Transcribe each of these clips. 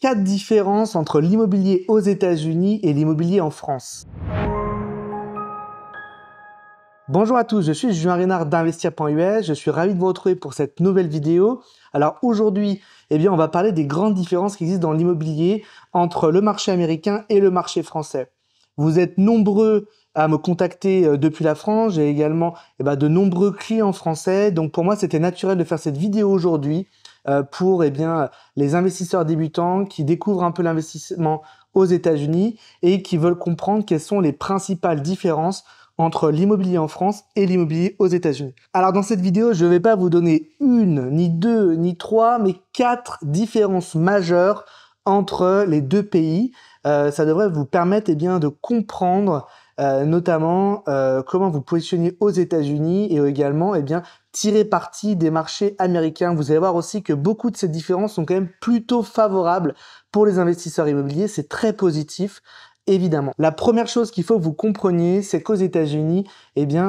4 différences entre l'immobilier aux États-Unis et l'immobilier en France. Bonjour à tous, je suis Julien Reynard d'Investir.us, je suis ravi de vous retrouver pour cette nouvelle vidéo. Alors aujourd'hui, on va parler des grandes différences qui existent dans l'immobilier entre le marché américain et le marché français. Vous êtes nombreux à me contacter depuis la France, j'ai également de nombreux clients français, donc pour moi c'était naturel de faire cette vidéo aujourd'hui pour les investisseurs débutants qui découvrent un peu l'investissement aux États-Unis et qui veulent comprendre quelles sont les principales différences entre l'immobilier en France et l'immobilier aux États-Unis. Alors dans cette vidéo, je ne vais pas vous donner une, ni deux, ni trois, mais 4 différences majeures entre les deux pays. Ça devrait vous permettre de comprendre notamment comment vous positionnez aux États-Unis et également tirer parti des marchés américains. Vous allez voir aussi que beaucoup de ces différences sont quand même plutôt favorables pour les investisseurs immobiliers. C'est très positif. Évidemment. La première chose qu'il faut que vous compreniez, c'est qu'aux États-Unis,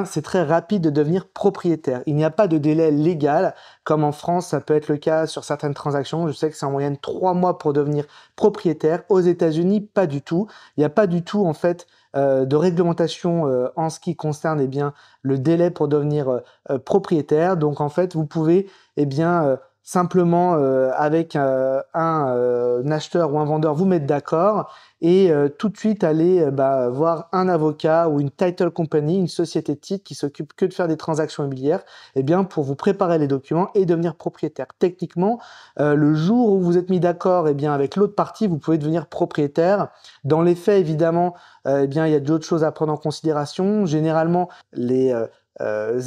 c'est très rapide de devenir propriétaire. Il n'y a pas de délai légal, comme en France, ça peut être le cas sur certaines transactions. Je sais que c'est en moyenne 3 mois pour devenir propriétaire. Aux États-Unis, pas du tout. Il n'y a pas du tout, en fait, de réglementation en ce qui concerne le délai pour devenir propriétaire. Donc, en fait, vous pouvez, simplement avec un acheteur ou un vendeur vous mettre d'accord et tout de suite aller voir un avocat ou une title company, une société de titres qui s'occupe que de faire des transactions immobilières, pour vous préparer les documents et devenir propriétaire. Techniquement, le jour où vous êtes mis d'accord avec l'autre partie, vous pouvez devenir propriétaire. Dans les faits, évidemment, il y a d'autres choses à prendre en considération. Généralement, les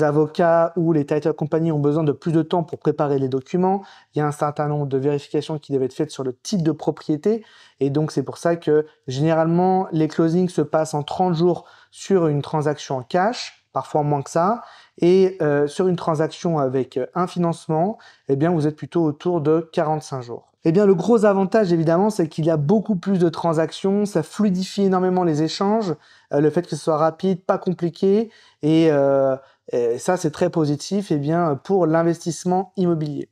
avocats ou les title companies ont besoin de plus de temps pour préparer les documents. Il y a un certain nombre de vérifications qui doivent être faites sur le titre de propriété. Et donc, c'est pour ça que généralement, les closings se passent en 30 jours sur une transaction en cash, parfois moins que ça. Et sur une transaction avec un financement, vous êtes plutôt autour de 45 jours. Le gros avantage, évidemment, c'est qu'il y a beaucoup plus de transactions, ça fluidifie énormément les échanges, le fait que ce soit rapide, pas compliqué, et ça, c'est très positif pour l'investissement immobilier.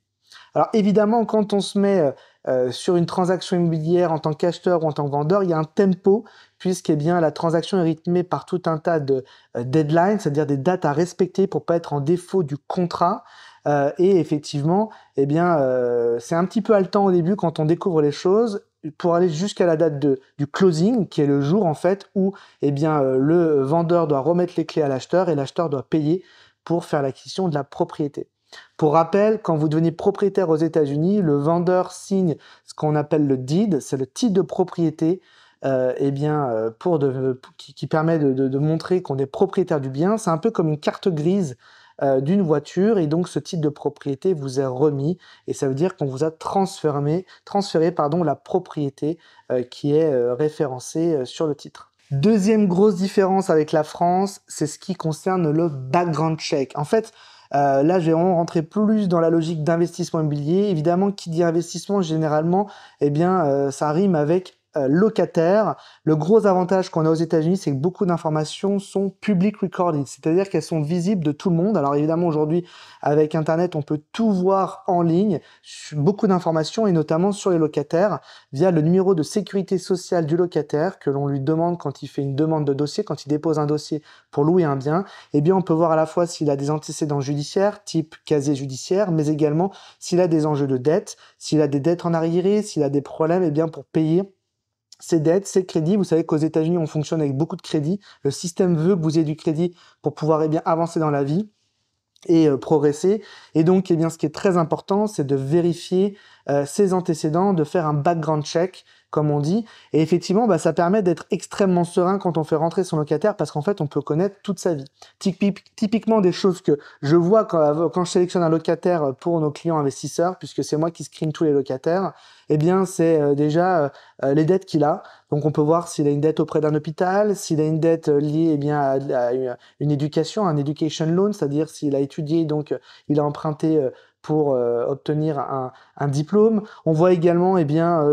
Alors évidemment, quand on se met sur une transaction immobilière en tant qu'acheteur ou en tant que vendeur, il y a un tempo, puisque la transaction est rythmée par tout un tas de deadlines, c'est-à-dire des dates à respecter pour pas être en défaut du contrat. Et effectivement, c'est un petit peu haletant au début quand on découvre les choses, pour aller jusqu'à la date du closing, qui est le jour en fait où le vendeur doit remettre les clés à l'acheteur et l'acheteur doit payer pour faire l'acquisition de la propriété. Pour rappel, quand vous devenez propriétaire aux États-Unis, le vendeur signe ce qu'on appelle le deed, c'est le titre de propriété qui permet de montrer qu'on est propriétaire du bien. C'est un peu comme une carte grise d'une voiture et donc ce titre de propriété vous est remis et ça veut dire qu'on vous a transféré la propriété qui est référencée sur le titre. Deuxième grosse différence avec la France, c'est ce qui concerne le background check. En fait, là, je vais vraiment rentrer plus dans la logique d'investissement immobilier. Évidemment, qui dit investissement, généralement, ça rime avec locataire. Le gros avantage qu'on a aux États-Unis, c'est que beaucoup d'informations sont public recorded, c'est-à-dire qu'elles sont visibles de tout le monde. Alors évidemment, aujourd'hui, avec Internet, on peut tout voir en ligne, beaucoup d'informations, et notamment sur les locataires, via le numéro de sécurité sociale du locataire que l'on lui demande quand il fait une demande de dossier, quand il dépose un dossier pour louer un bien. On peut voir à la fois s'il a des antécédents judiciaires, type casier judiciaire, mais également s'il a des enjeux de dette, s'il a des dettes en arriéré, s'il a des problèmes pour payer ces dettes, ces crédits. Vous savez qu'aux États-Unis, on fonctionne avec beaucoup de crédits. Le système veut que vous ayez du crédit pour pouvoir avancer dans la vie et progresser. Et donc, ce qui est très important, c'est de vérifier ses antécédents, de faire un background check, comme on dit. Et effectivement, ça permet d'être extrêmement serein quand on fait rentrer son locataire parce qu'en fait, on peut connaître toute sa vie. Typiquement, des choses que je vois quand je sélectionne un locataire pour nos clients investisseurs, puisque c'est moi qui screen tous les locataires, c'est déjà les dettes qu'il a. Donc, on peut voir s'il a une dette auprès d'un hôpital, s'il a une dette liée à une éducation, un education loan, c'est-à-dire s'il a étudié, donc il a emprunté pour obtenir un diplôme. On voit également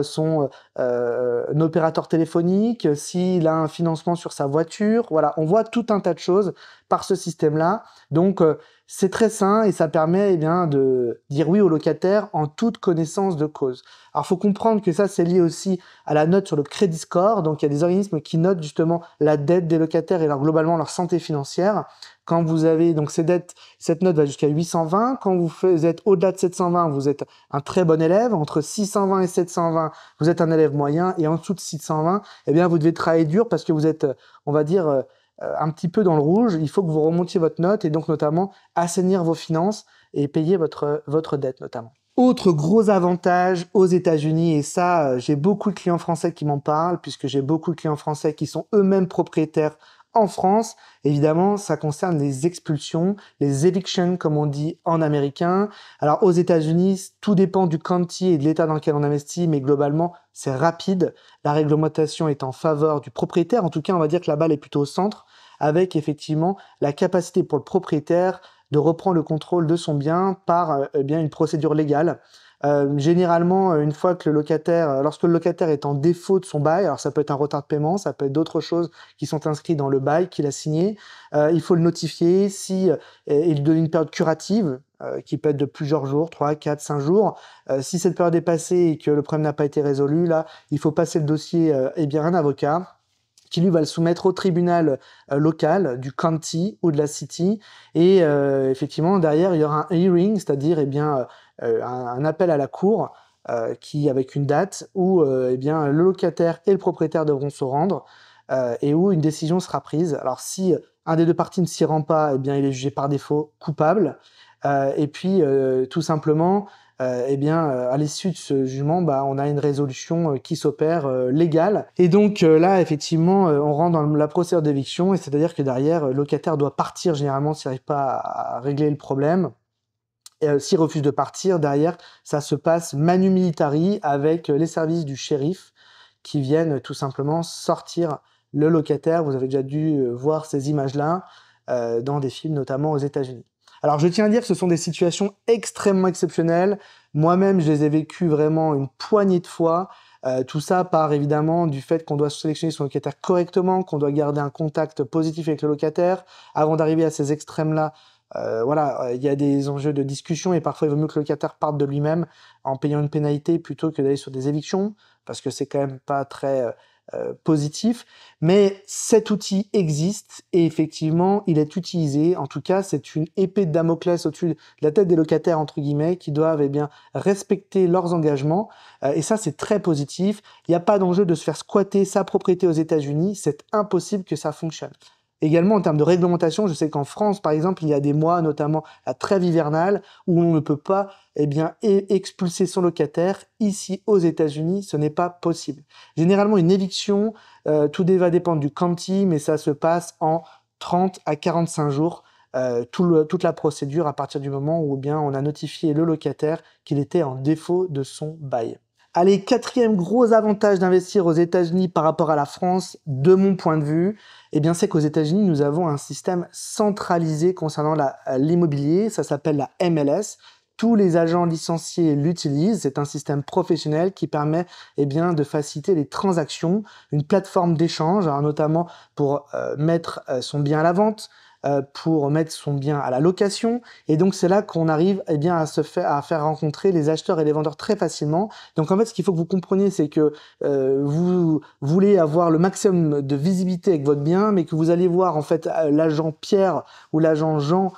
son opérateur téléphonique, s'il a un financement sur sa voiture. Voilà, on voit tout un tas de choses par ce système-là. Donc, c'est très sain et ça permet de dire oui aux locataires en toute connaissance de cause. Alors, il faut comprendre que ça, c'est lié aussi à la note sur le Credit Score. Donc, il y a des organismes qui notent justement la dette des locataires et globalement leur santé financière. Quand vous avez donc ces dettes, cette note va jusqu'à 820. Quand vous êtes au-delà de 720, vous êtes un très bon élève. Entre 620 et 720, vous êtes un élève moyen. Et en dessous de 620, vous devez travailler dur parce que vous êtes, on va dire, un petit peu dans le rouge. Il faut que vous remontiez votre note et donc notamment assainir vos finances et payer votre dette notamment. Autre gros avantage aux États-Unis, et ça, j'ai beaucoup de clients français qui m'en parlent, puisque j'ai beaucoup de clients français qui sont eux-mêmes propriétaires en France. Évidemment, ça concerne les expulsions, les evictions, comme on dit en américain. Alors, aux États-Unis, tout dépend du county et de l'état dans lequel on investit, mais globalement, c'est rapide. La réglementation est en faveur du propriétaire. En tout cas, on va dire que la balle est plutôt au centre, avec effectivement la capacité pour le propriétaire de reprendre le contrôle de son bien par une procédure légale. Généralement, une fois que lorsque le locataire est en défaut de son bail, alors ça peut être un retard de paiement, ça peut être d'autres choses qui sont inscrites dans le bail qu'il a signé, il faut le notifier si il donne une période curative qui peut être de plusieurs jours, 3, 4, 5 jours. Si cette période est passée et que le problème n'a pas été résolu, là, il faut passer le dossier à un avocat qui lui va le soumettre au tribunal local du county ou de la city. Et effectivement, derrière, il y aura un hearing, c'est-à-dire un appel à la cour avec une date où le locataire et le propriétaire devront se rendre et où une décision sera prise. Alors si un des deux parties ne s'y rend pas, il est jugé par défaut coupable. Et puis tout simplement, à l'issue de ce jugement, on a une résolution qui s'opère légale. Et donc là, effectivement, on rentre dans la procédure d'éviction, et c'est-à-dire que derrière, le locataire doit partir généralement s'il n'arrive pas à régler le problème. S'il refuse de partir, derrière, ça se passe manu militari avec les services du shérif qui viennent tout simplement sortir le locataire. Vous avez déjà dû voir ces images-là dans des films, notamment aux États-Unis. Alors, je tiens à dire que ce sont des situations extrêmement exceptionnelles. Moi-même, je les ai vécues vraiment une poignée de fois. Tout ça part évidemment du fait qu'on doit sélectionner son locataire correctement, qu'on doit garder un contact positif avec le locataire. Avant d'arriver à ces extrêmes-là, il y a des enjeux de discussion et parfois il vaut mieux que le locataire parte de lui-même en payant une pénalité plutôt que d'aller sur des évictions, parce que c'est quand même pas très positif. Mais cet outil existe et effectivement, il est utilisé. En tout cas, c'est une épée de Damoclès au-dessus de la tête des locataires, entre guillemets, qui doivent respecter leurs engagements. Et ça, c'est très positif. Il n'y a pas d'enjeu de se faire squatter sa propriété aux États-Unis. C'est impossible que ça fonctionne. Également, en termes de réglementation, je sais qu'en France, par exemple, il y a des mois, notamment la trêve hivernale, où on ne peut pas expulser son locataire. Ici, aux États-Unis, ce n'est pas possible. Généralement, une éviction, tout va dépendre du county, mais ça se passe en 30 à 45 jours, toute la procédure à partir du moment où on a notifié le locataire qu'il était en défaut de son bail. Allez, quatrième gros avantage d'investir aux États-Unis par rapport à la France, de mon point de vue, c'est qu'aux États-Unis, nous avons un système centralisé concernant l'immobilier. Ça s'appelle la MLS. Tous les agents licenciés l'utilisent. C'est un système professionnel qui permet de faciliter les transactions, une plateforme d'échange, notamment pour mettre son bien à la vente, pour mettre son bien à la location. Et donc, c'est là qu'on arrive à faire rencontrer les acheteurs et les vendeurs très facilement. Donc, en fait, ce qu'il faut que vous compreniez, c'est que vous voulez avoir le maximum de visibilité avec votre bien, mais que vous allez voir en fait l'agent Pierre ou l'agent Jean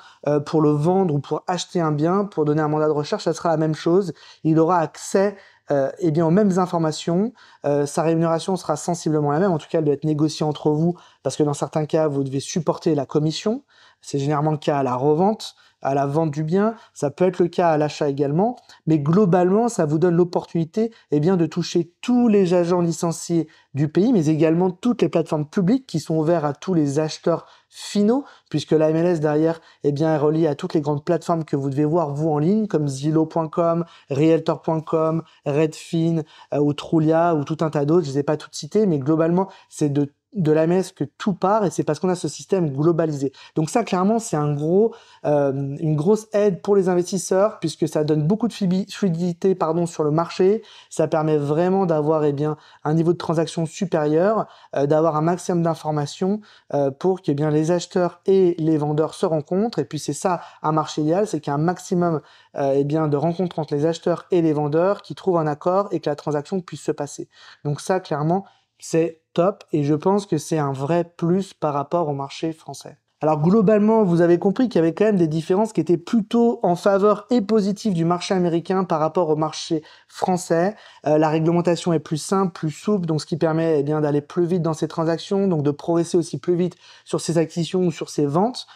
pour le vendre ou pour acheter un bien, pour donner un mandat de recherche, ça sera la même chose. Il aura accès aux mêmes informations, sa rémunération sera sensiblement la même, en tout cas elle doit être négociée entre vous, parce que dans certains cas vous devez supporter la commission, c'est généralement le cas à la revente, à la vente du bien, ça peut être le cas à l'achat également, mais globalement ça vous donne l'opportunité de toucher tous les agents licenciés du pays, mais également toutes les plateformes publiques qui sont ouvertes à tous les acheteurs finaux, puisque la MLS derrière est reliée à toutes les grandes plateformes que vous devez voir vous en ligne, comme Zillow.com, Realtor.com, Redfin ou Trulia ou tout un tas d'autres, je ne les ai pas toutes citées, mais globalement c'est de de l'AMS que tout part, et c'est parce qu'on a ce système globalisé. Donc ça, clairement, c'est une grosse aide pour les investisseurs, puisque ça donne beaucoup de fluidité sur le marché. Ça permet vraiment d'avoir un niveau de transaction supérieur, d'avoir un maximum d'informations pour que les acheteurs et les vendeurs se rencontrent. Et puis c'est ça, un marché idéal, c'est qu'il y a un maximum de rencontres entre les acheteurs et les vendeurs qui trouvent un accord et que la transaction puisse se passer. Donc ça, clairement, c'est top et je pense que c'est un vrai plus par rapport au marché français. Alors globalement, vous avez compris qu'il y avait quand même des différences qui étaient plutôt en faveur et positives du marché américain par rapport au marché français. La réglementation est plus simple, plus souple, donc ce qui permet d'aller plus vite dans ces transactions, donc de progresser aussi plus vite sur ces acquisitions ou sur ces ventes.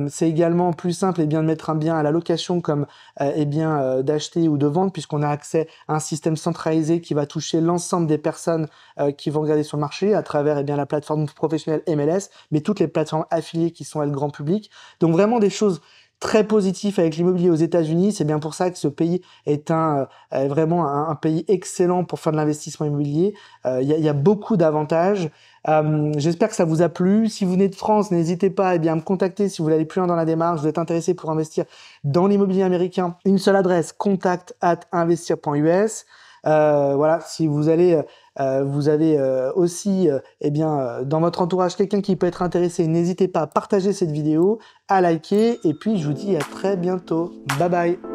C'est également plus simple de mettre un bien à la location comme d'acheter ou de vendre, puisqu'on a accès à un système centralisé qui va toucher l'ensemble des personnes qui vont regarder sur le marché à travers la plateforme professionnelle MLS, mais toutes les plateformes affiliées qui sont le grand public. Donc vraiment des choses très positives avec l'immobilier aux États-Unis. C'est bien pour ça que ce pays est vraiment un pays excellent pour faire de l'investissement immobilier. Y a beaucoup d'avantages. J'espère que ça vous a plu. Si vous venez de France, n'hésitez pas à me contacter si vous voulez aller plus loin dans la démarche, vous êtes intéressé pour investir dans l'immobilier américain. Une seule adresse, contact@investir.us. Voilà, si vous allez, vous avez aussi, dans votre entourage quelqu'un qui peut être intéressé, n'hésitez pas à partager cette vidéo, à liker, et puis je vous dis à très bientôt. Bye bye.